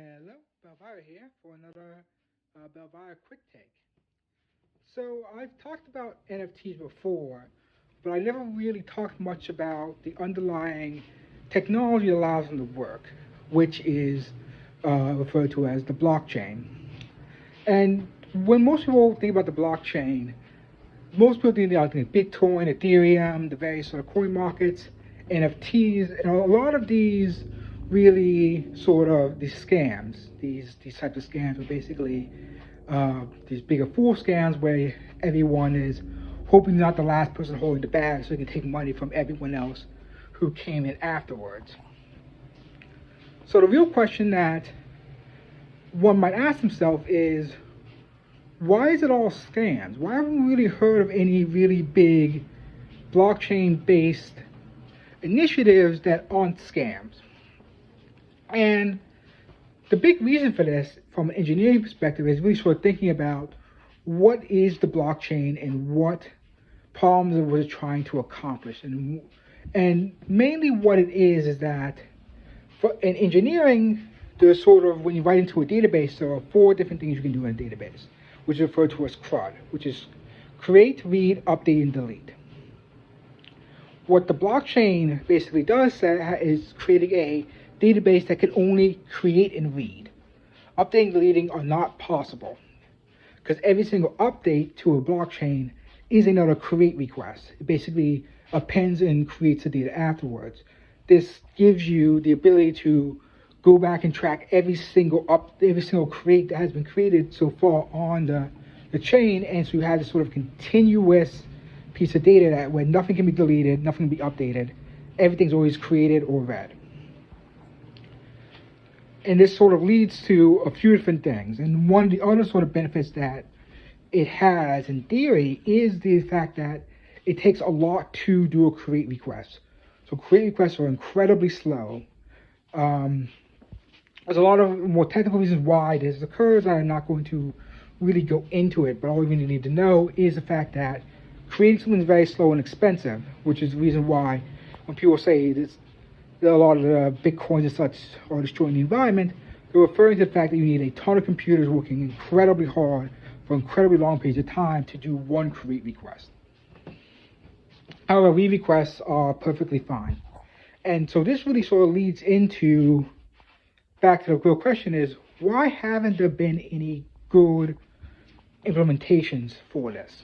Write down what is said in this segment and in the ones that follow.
Hello, Belvira here for another Belvira Quick Take. So I've talked about NFTs before, but I never really talked much about the underlying technology that allows them to work, which is referred to as the blockchain. And when most people think about the blockchain, most people think about Bitcoin, Ethereum, the various sort of coin markets, NFTs, and a lot of these really sort of these scams, these types of scams are basically these bigger fool scams where everyone is hoping not the last person holding the bag so they can take money from everyone else who came in afterwards. So the real question that one might ask himself is, why is it all scams? Why haven't we really heard of any really big blockchain-based initiatives that aren't scams? And the big reason for this, from an engineering perspective, is really sort of thinking about what is the blockchain and what problems it was trying to accomplish. And mainly what it is that in engineering, there's sort of, when you write into a database, there are 4 different things you can do in a database, which is referred to as CRUD, which is create, read, update, and delete. What the blockchain basically does is creating a database that can only create and read. Updating and deleting are not possible because every single update to a blockchain is another create request. It basically appends and creates the data afterwards. This gives you the ability to go back and track every single create that has been created so far on the chain, and so you have this sort of continuous piece of data that where nothing can be deleted, nothing can be updated, everything's always created or read. And this sort of leads to a few different things. And one of the other sort of benefits that it has in theory is the fact that it takes a lot to do a create request. So create requests are incredibly slow. There's a lot of more technical reasons why this occurs. I'm not going to really go into it, but all you really need to know is the fact that creating something is very slow and expensive, which is the reason why when people say this, a lot of the Bitcoins and such are destroying the environment, they're referring to the fact that you need a ton of computers working incredibly hard for incredibly long periods of time to do one create request. However, read requests are perfectly fine. And so this really sort of leads into, back to the real question is, why haven't there been any good implementations for this?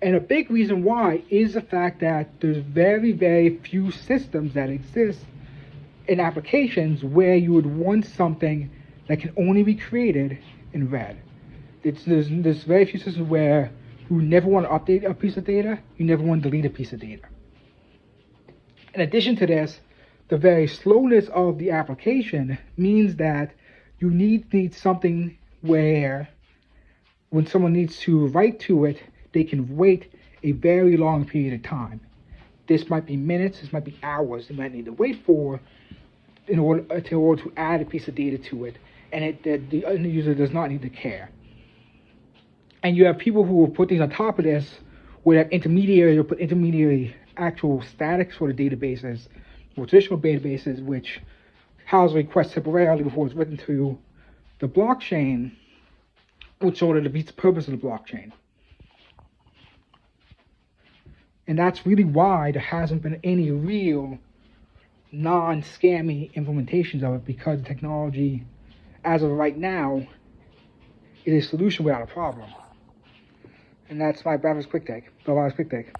And a big reason why is the fact that there's very, very few systems that exist in applications where you would want something that can only be created and read. There's very few systems where you never want to update a piece of data, you never want to delete a piece of data. In addition to this, the very slowness of the application means that you need something where when someone needs to write to it, they can wait a very long period of time. This might be minutes, this might be hours they might need to wait for in order to add a piece of data to it, and the end user does not need to care. And you have people who will put things on top of this, where they have intermediaries or put intermediary actual static sort of databases, or traditional databases, which house requests temporarily before it's written to the blockchain, which sort of defeats the purpose of the blockchain. And that's really why there hasn't been any real non-scammy implementations of it, because the technology, as of right now, is a solution without a problem. And that's my Belvira's Quick Take.